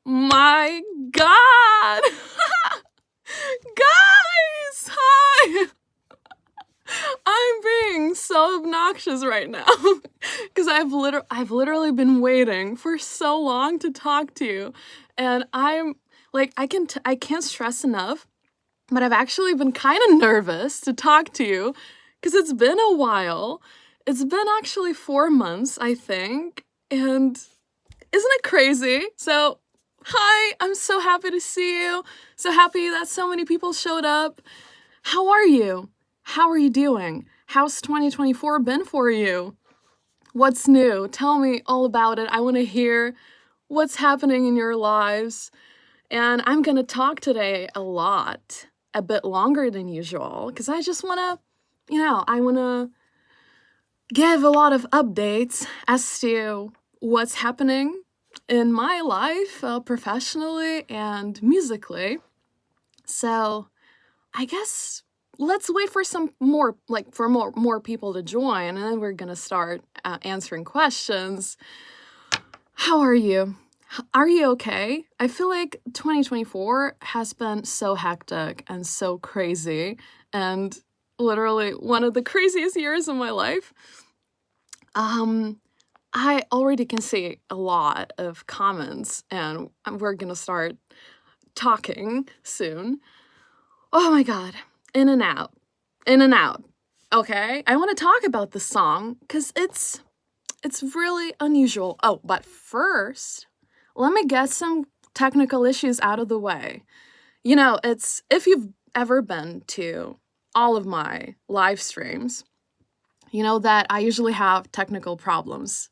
my God! Guys, hi! I'm being so obnoxious right now because I've literally been waiting for so long to talk to you, and I'm like I can't stress enough, but I've actually been kind of nervous to talk to you because it's been a while. It's been actually 4 months, I think, and isn't it crazy? So, hi, I'm so happy to see you. So happy that so many people showed up. How are you? How are you doing? How's 2024 been for you? What's new? Tell me all about it. I want to hear what's happening in your lives. And I'm going to talk today a bit longer than usual, because I just want to, I want to give a lot of updates as to what's happening in my life, professionally and musically. So I guess let's wait for some more, for more people to join, and then we're gonna start answering questions. How are you? Are you okay? I feel like 2024 has been so hectic and so crazy, and literally one of the craziest years of my life. I already can see a lot of comments, and we're gonna start talking soon. Oh my God, In and Out, In and Out. Okay, I want to talk about the song because it's really unusual. Oh, but first, let me get some technical issues out of the way. It's if you've ever been to all of my live streams, you know that I usually have technical problems,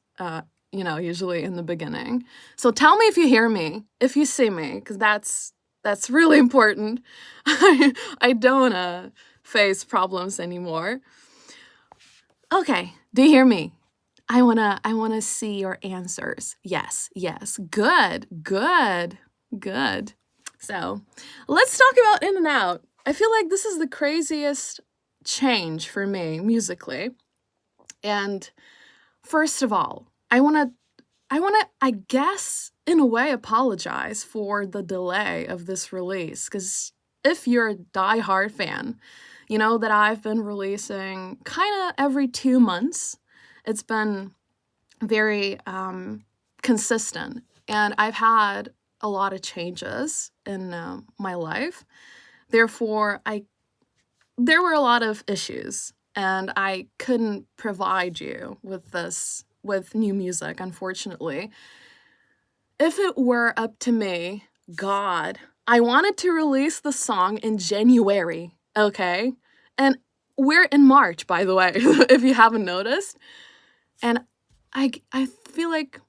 usually in the beginning. So tell me if you hear me, if you see me, because that's really important. I don't want to face problems anymore. Okay, do you hear me? I wanna see your answers. Yes, good. So let's talk about In and Out. I feel like this is the craziest change for me musically. And first of all, I wanna, I guess, in a way, apologize for the delay of this release. Because if you're a die-hard fan, you know that I've been releasing kind of every 2 months. It's been very consistent, and I've had a lot of changes in my life. Therefore, there were a lot of issues, and I couldn't provide you with new music, unfortunately. If it were up to me, God, I wanted to release the song in January, okay? And we're in March, by the way, if you haven't noticed. And I feel like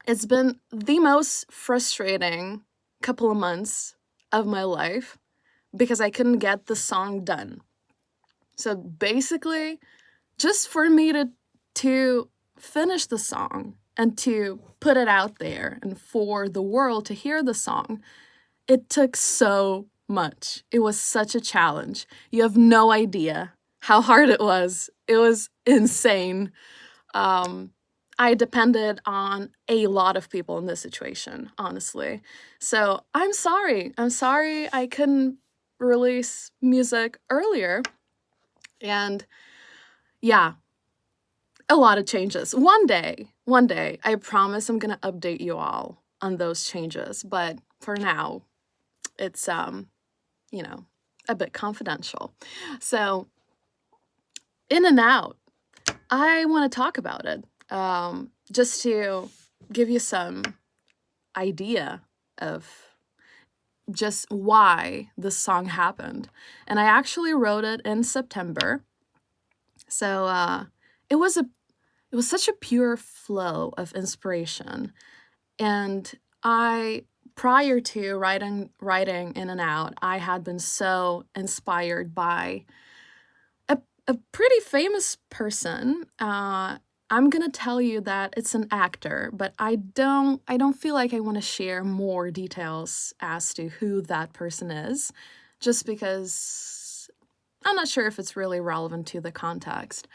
it's been the most frustrating couple of months of my life because I couldn't get the song done. So basically, just for me to finish the song and to put it out there and for the world to hear the song, it took so much. It was such a challenge. You have no idea how hard it was. It was insane. I depended on a lot of people in this situation, honestly. So I'm sorry. I couldn't release music earlier. And yeah, a lot of changes. One day, I promise I'm gonna update you all on those changes. But for now, it's a bit confidential. So In and Out, I want to talk about it, just to give you some idea of just why this song happened. And I actually wrote it in September. So it was such a pure flow of inspiration. And prior to writing In and Out, I had been so inspired by a pretty famous person. I'm gonna tell you that it's an actor, but I don't feel like I want to share more details as to who that person is, just because I'm not sure if it's really relevant to the context.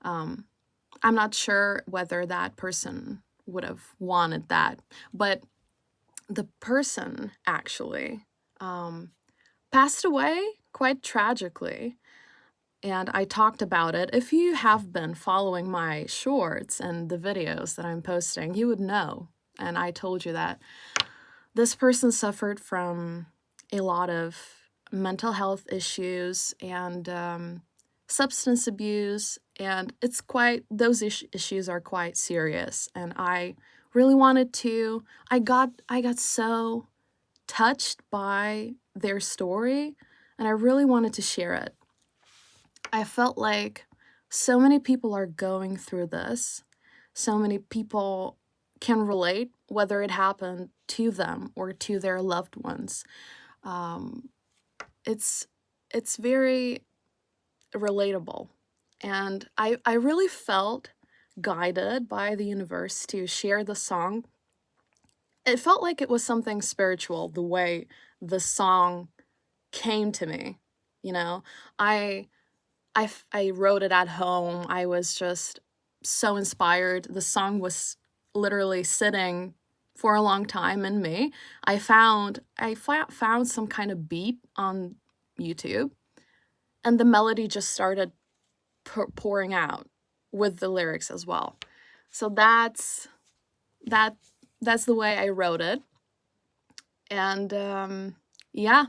I'm not sure whether that person would have wanted that, but the person actually passed away quite tragically. And I talked about it. If you have been following my shorts and the videos that I'm posting, you would know. And I told you that this person suffered from a lot of mental health issues and substance abuse, and those issues are quite serious. And I really wanted to, I got so touched by their story, and I really wanted to share it. I felt like so many people are going through this. So many people can relate, whether it happened to them or to their loved ones. Um, it's very relatable. And I really felt guided by the universe to share the song. It felt like it was something spiritual, the way the song came to me. You know, I I wrote it at home. I was just so inspired. The song was literally sitting for a long time in me. I found some kind of beat on YouTube, and the melody just started pouring out with the lyrics as well. So that's the way I wrote it. And yeah,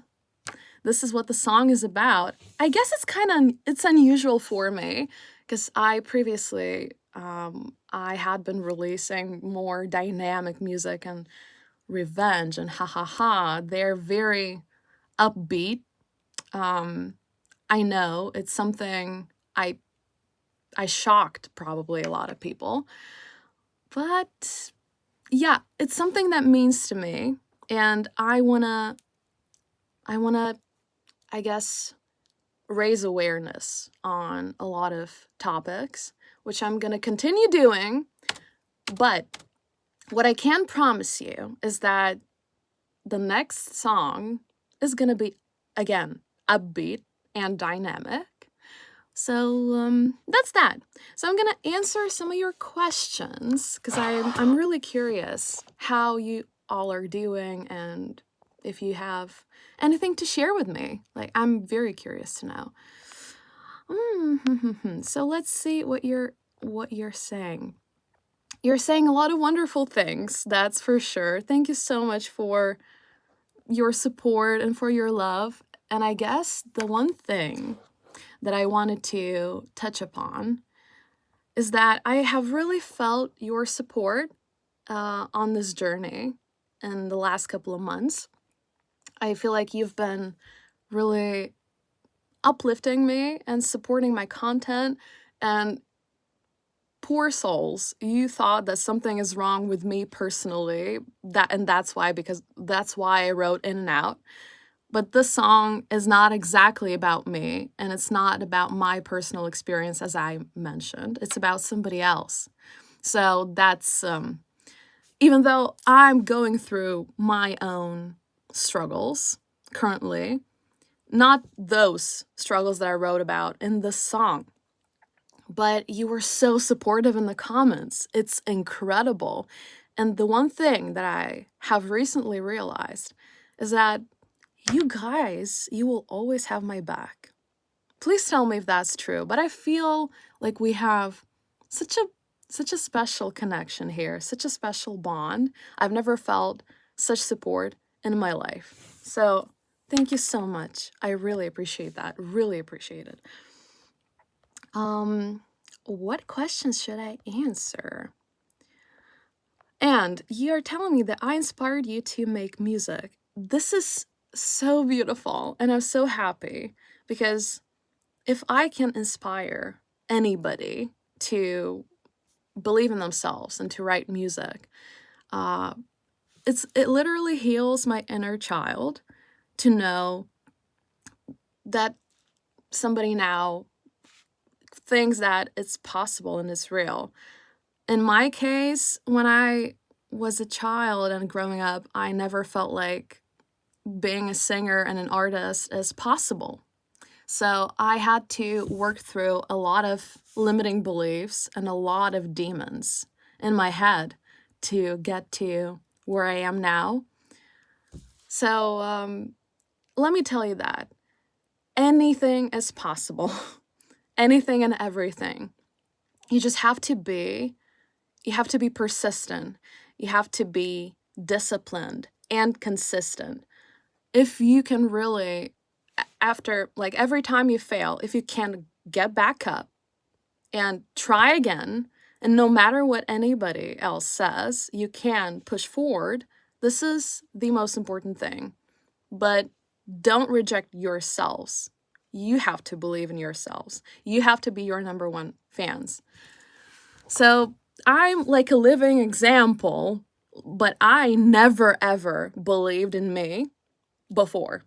this is what the song is about. I guess it's unusual for me because I previously I had been releasing more dynamic music and revenge and ha ha ha. They're very upbeat. I know it's something I shocked probably a lot of people, but yeah, it's something that means to me, and I wanna, I guess, raise awareness on a lot of topics, which I'm gonna continue doing. But what I can promise you is that the next song is gonna be, again, upbeat and dynamic. So that's that. So I'm gonna answer some of your questions because I'm really curious how you all are doing and if you have anything to share with me. Like, I'm very curious to know. So let's see what you're saying. You're saying a lot of wonderful things, that's for sure. Thank you so much for your support and for your love. And I guess the one thing that I wanted to touch upon is that I have really felt your support on this journey in the last couple of months. I feel like you've been really uplifting me and supporting my content, and poor souls, you thought that something is wrong with me personally, that's why I wrote In and Out. But this song is not exactly about me, and it's not about my personal experience, as I mentioned. It's about somebody else. So that's, even though I'm going through my own struggles currently, not those struggles that I wrote about in this song, but you were so supportive in the comments. It's incredible. And the one thing that I have recently realized is that you guys, you will always have my back. Please tell me if that's true, but I feel like we have such a special connection here, such a special bond. I've never felt such support in my life. So thank you so much. I really appreciate that. Really appreciate it. What questions should I answer? And you are telling me that I inspired you to make music. This is so beautiful, and I'm so happy because if I can inspire anybody to believe in themselves and to write music, it literally heals my inner child to know that somebody now thinks that it's possible and it's real. In my case, when I was a child and growing up, I never felt like being a singer and an artist is possible. So I had to work through a lot of limiting beliefs and a lot of demons in my head to get to where I am now. So let me tell you that anything is possible. Anything and everything. You just have to be persistent. You have to be disciplined and consistent. If you can really, after like every time you fail, if you can get back up and try again, and no matter what anybody else says, you can push forward. This is the most important thing. But don't reject yourselves. You have to believe in yourselves. You have to be your number one fans. So I'm like a living example, but I never ever believed in me before.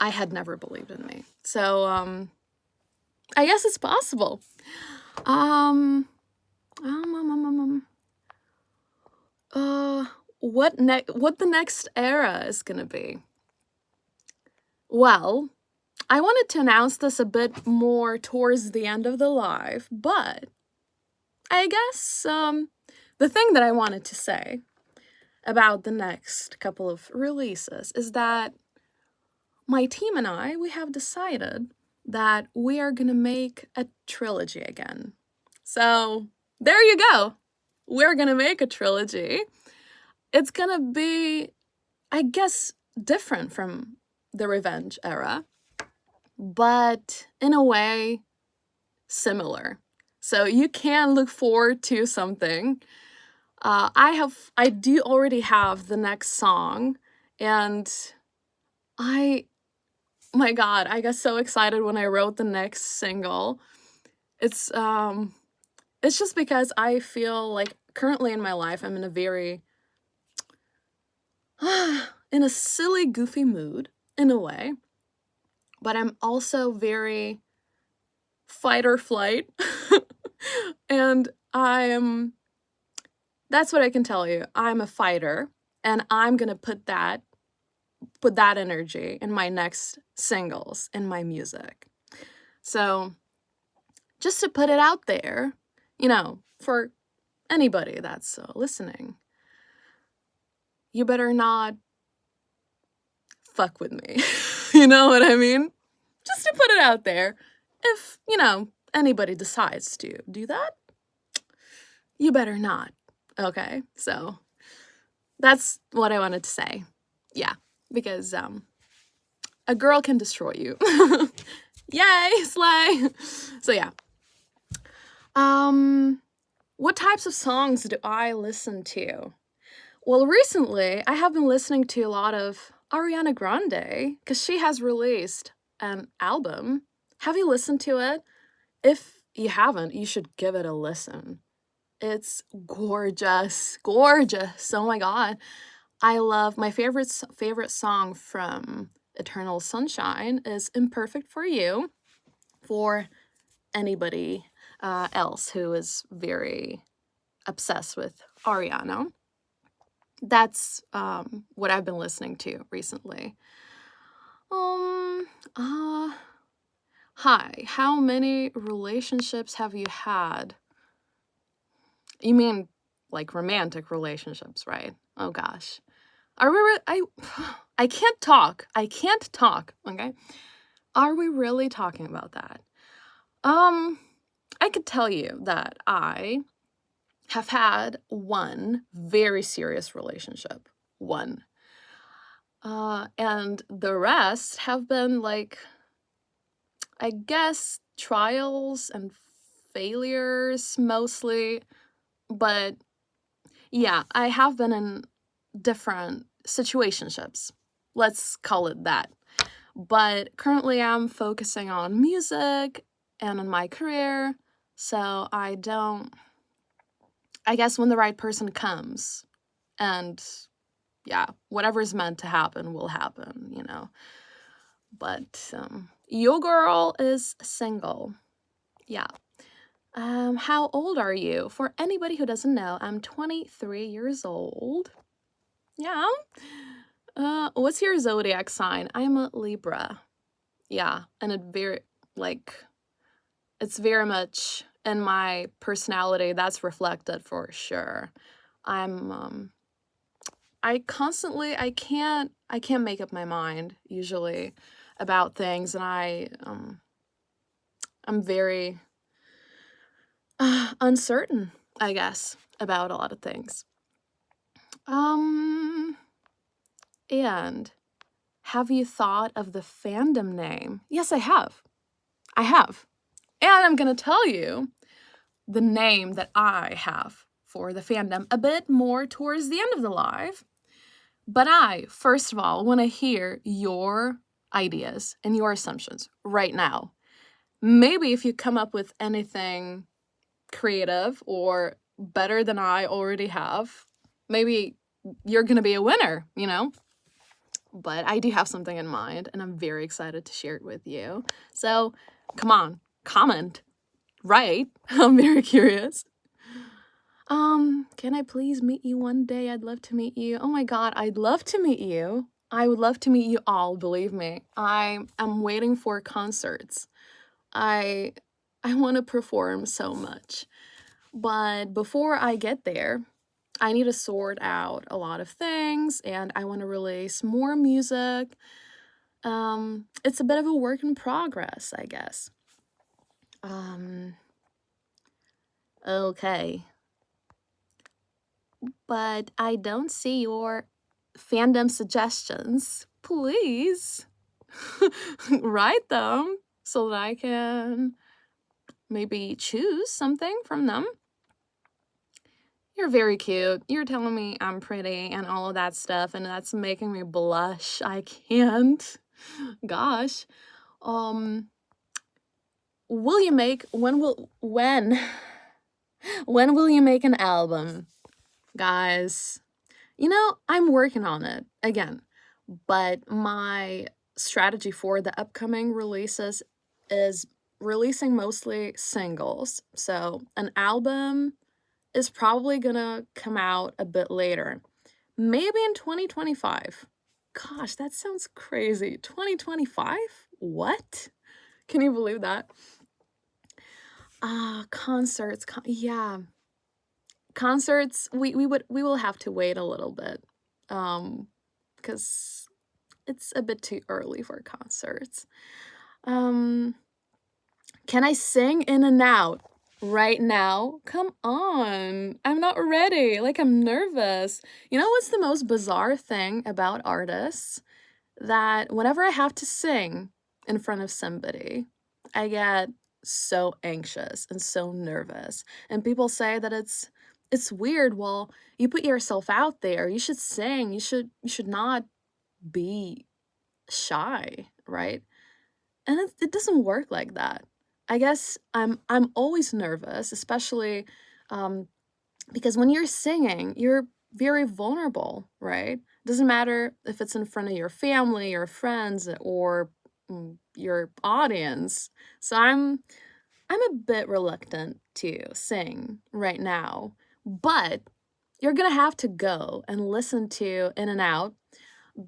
I had never believed in me. So I guess it's possible. Um, what the next era is gonna be? Well, I wanted to announce this a bit more towards the end of the live, but I guess the thing that I wanted to say about the next couple of releases is that my team and I, we have decided that we are gonna make a trilogy again. So there you go. We're gonna make a trilogy. It's gonna be, I guess, different from the Revenge era, but in a way, similar. So you can look forward to something. I do already have the next song, and my God, I got so excited when I wrote the next single. It's just because I feel like currently in my life I'm in a very in a silly, goofy mood in a way, but I'm also very fight or flight. And that's what I can tell you. I'm a fighter, and I'm gonna put that energy in my next singles, in my music. So just to put it out there, for anybody that's listening, you better not fuck with me. You know what I mean? Just to put it out there. If, anybody decides to do that, you better not. Okay? So that's what I wanted to say. Yeah. Because a girl can destroy you. Yay, slay. So yeah. What types of songs do I listen to? Well, recently I have been listening to a lot of Ariana Grande because she has released an album. Have you listened to it? If you haven't, you should give it a listen. It's gorgeous, gorgeous. Oh my God. I love my favorite song from Eternal Sunshine is Imperfect for You, for anybody else who is very obsessed with Ariana. That's what I've been listening to recently. Hi, how many relationships have you had? You mean like romantic relationships, right? Oh gosh. I can't talk. Okay? Are we really talking about that? I could tell you that I have had one very serious relationship. One. And the rest have been like, I guess, trials and failures mostly. But yeah, I have been in different situationships. Let's call it that. But currently I'm focusing on music and on my career. So I guess when the right person comes, and yeah, whatever's meant to happen will happen, But your girl is single. Yeah. How old are you? For anybody who doesn't know, I'm 23 years old. Yeah. What's your zodiac sign? I'm a Libra. Yeah, and it's very much in my personality that's reflected for sure. I'm I can't make up my mind usually about things, and I'm very uncertain, I guess, about a lot of things. And have you thought of the fandom name? Yes, I have. I have. And I'm going to tell you the name that I have for the fandom a bit more towards the end of the live. But I, first of all, want to hear your ideas and your assumptions right now. Maybe if you come up with anything creative or better than I already have, maybe you're going to be a winner, you know? But I do have something in mind, and I'm very excited to share it with you. So, come on, comment, write. I'm very curious. Can I please meet you one day? I'd love to meet you. Oh my god, I'd love to meet you. I would love to meet you all, believe me. I'm waiting for concerts. I want to perform so much. But before I get there, I need to sort out a lot of things, and I want to release more music. It's a bit of a work in progress, I guess. Okay. But I don't see your fandom suggestions. Please write them so that I can maybe choose something from them. You're very cute. You're telling me I'm pretty and all of that stuff, and that's making me blush. I can't. Gosh. Will you make when will you make an album? Guys, you know, I'm working on it again. But my strategy for the upcoming releases is releasing mostly singles. So, an album is probably gonna come out a bit later. Maybe in 2025. Gosh, that sounds crazy. 2025? What? Can you believe that? Concerts. Yeah. Concerts, we will have to wait a little bit. Because it's a bit too early for concerts. Can I sing In and Out right now? Come on. I'm not ready. Like, I'm nervous. You know what's the most bizarre thing about artists? That whenever I have to sing in front of somebody, I get so anxious and so nervous. And people say that it's weird. Well, you put yourself out there. You should sing. You should not be shy, right? And it doesn't work like that. I guess I'm always nervous, especially because when you're singing, you're very vulnerable, right? Doesn't matter if it's in front of your family, your friends, or your audience. So I'm a bit reluctant to sing right now, but you're gonna have to go and listen to In and Out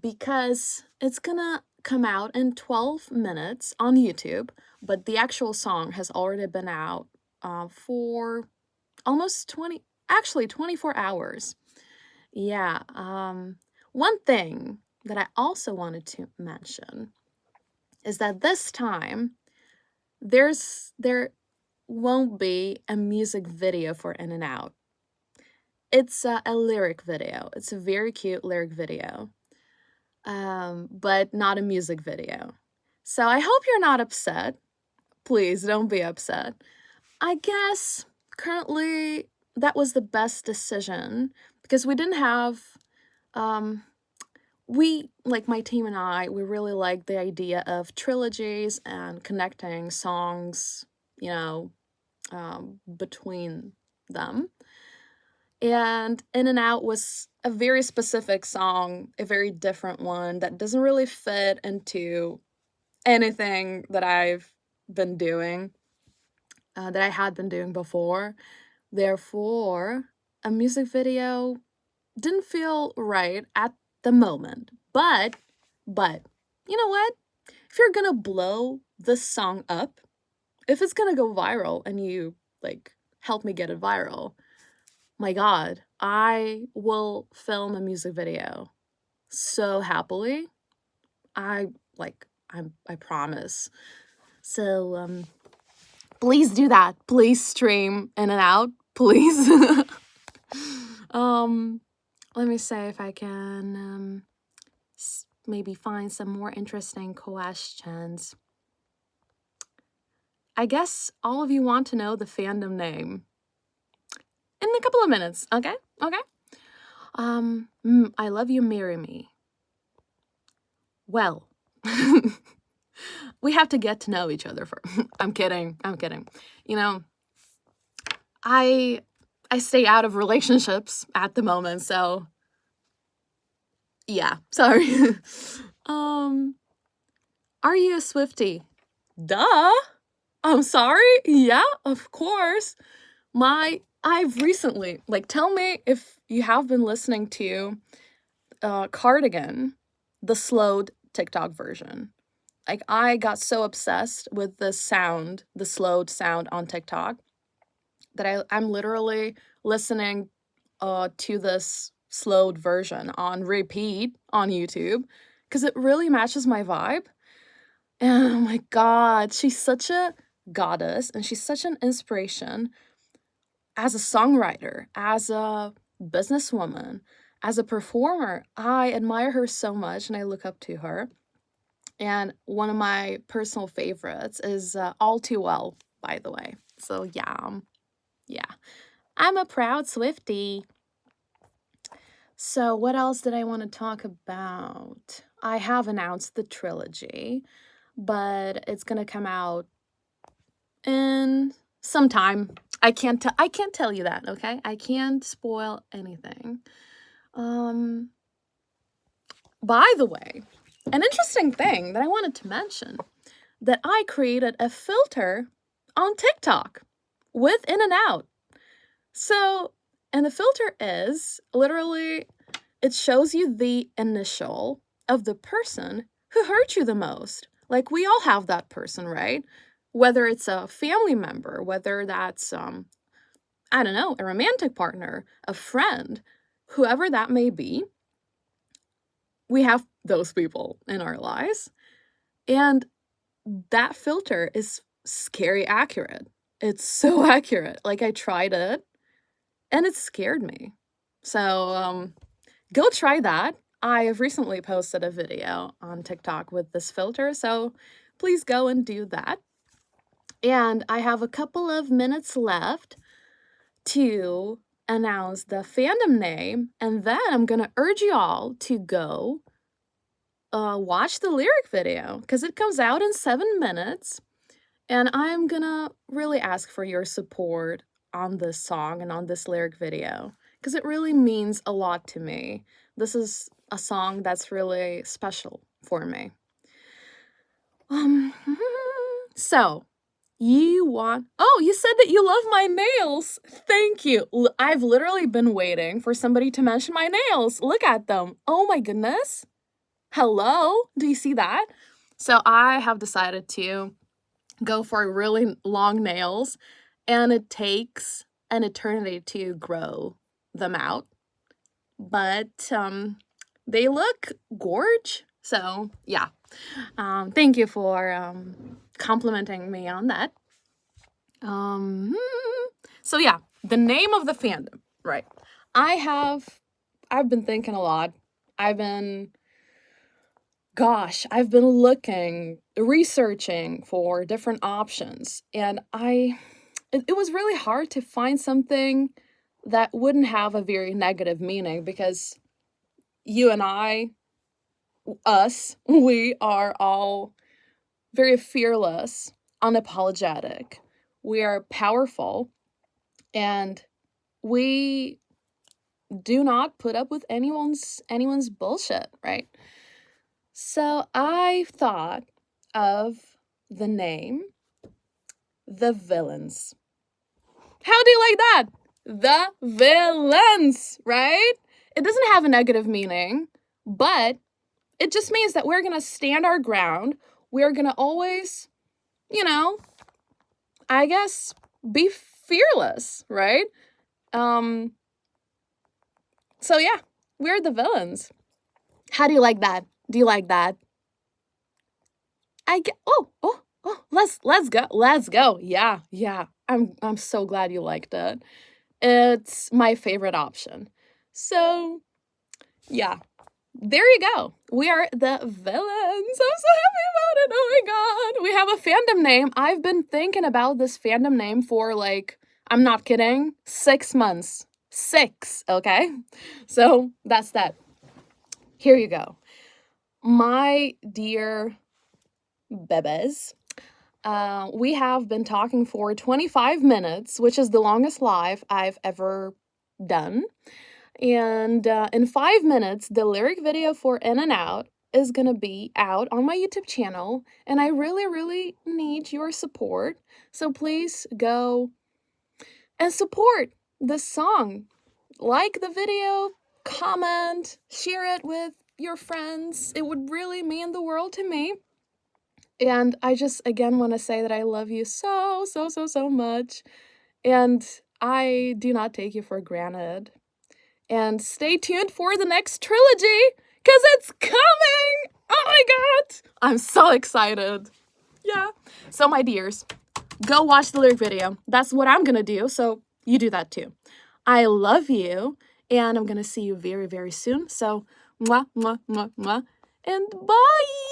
because it's gonna come out in 12 minutes on YouTube, but the actual song has already been out for almost 24 hours. Yeah, one thing that I also wanted to mention is that this time there won't be a music video for In and Out. It's a lyric video. It's a very cute lyric video. But not a music video. So I hope you're not upset. Please don't be upset. I guess currently that was the best decision because we didn't have, like my team and I, we really like the idea of trilogies and connecting songs, you know, between them. And In and Out was a very specific song, a very different one that doesn't really fit into anything that I've been doing, that I had been doing before. Therefore, a music video didn't feel right at the moment. But, you know what? If you're gonna blow this song up, if it's gonna go viral and you, like, help me get it viral, my god, I will film a music video so happily. I promise. So please do that. Please stream in and out, please. Let me say if I can maybe find some more interesting questions. I guess all of you want to know the fandom name. In a couple of minutes, okay? Okay. I love you, marry me. Well, we have to get to know each other first. I'm kidding. You know, I stay out of relationships at the moment, so yeah, sorry. Are you a Swiftie? Duh. I'm sorry. Yeah, of course. I've recently, tell me if you have been listening to Cardigan, the slowed TikTok version. I got so obsessed with the slowed sound on TikTok that I'm literally listening to this slowed version on repeat on YouTube because it really matches my vibe. And oh my God, she's such a goddess and she's such an inspiration as a songwriter, as a businesswoman, as a performer. I admire her so much and I look up to her. And one of my personal favorites is All Too Well, by the way. So yeah. I'm a proud Swiftie. So what else did I want to talk about? I have announced the trilogy, but it's gonna come out in some time. I can't tell you that, okay? I can't spoil anything. By the way, an interesting thing that I wanted to mention, that I created a filter on TikTok with In and Out. So, and the filter is literally, it shows you the initial of the person who hurt you the most. Like, we all have that person, right? Whether it's a family member, whether that's, I don't know, a romantic partner, a friend, whoever that may be, we have those people in our lives. And that filter is scary accurate. It's so accurate. Like, I tried it and it scared me. So go try that. I have recently posted a video on TikTok with this filter, so please go and do that. And I have a couple of minutes left to announce the fandom name, and then I'm gonna urge you all to go watch the lyric video because it comes out in 7 minutes, and I'm gonna really ask for your support on this song and on this lyric video because it really means a lot to me. This is a song that's really special for me. So you said that you love my nails. Thank you. I've literally been waiting for somebody to mention my nails. Look at them. Oh my goodness. Hello? Do you see that? So I have decided to go for really long nails, and it takes an eternity to grow them out. But they look gorge. So yeah. Thank you for complimenting me on that. So yeah, the name of the fandom, right? I've been thinking a lot. I've been looking, researching for different options, and it was really hard to find something that wouldn't have a very negative meaning because you and we are all very fearless, unapologetic. We are powerful, and we do not put up with anyone's bullshit, right? So I thought of the name The Villains. How do you like that? The Villains, right? It doesn't have a negative meaning, but it just means that we're gonna stand our ground. We're gonna always, I guess, be fearless, right? So yeah, we're the villains. How do you like that? Do you like that? Let's go. Let's go. Yeah, yeah. I'm so glad you liked it. It's my favorite option. So, yeah. There you go. We are the villains. I'm so happy about it. Oh my god. We have a fandom name. I've been thinking about this fandom name for like, I'm not kidding, 6 months. 6, okay? So, that's that. Here you go. My dear bebes, we have been talking for 25 minutes, which is the longest live I've ever done. And in 5 minutes, the lyric video for In and Out is gonna be out on my YouTube channel, and I really, really need your support. So please go and support this song. Like the video, comment, share it with your friends. It would really mean the world to me. And I just, again, want to say that I love you so, so, so, so much. And I do not take you for granted. And stay tuned for the next trilogy, because it's coming! Oh my god! I'm so excited. Yeah. So, my dears, go watch the lyric video. That's what I'm gonna do, so you do that too. I love you, and I'm gonna see you very, very soon. So, mwah, mwah, mwah, mwah, and bye!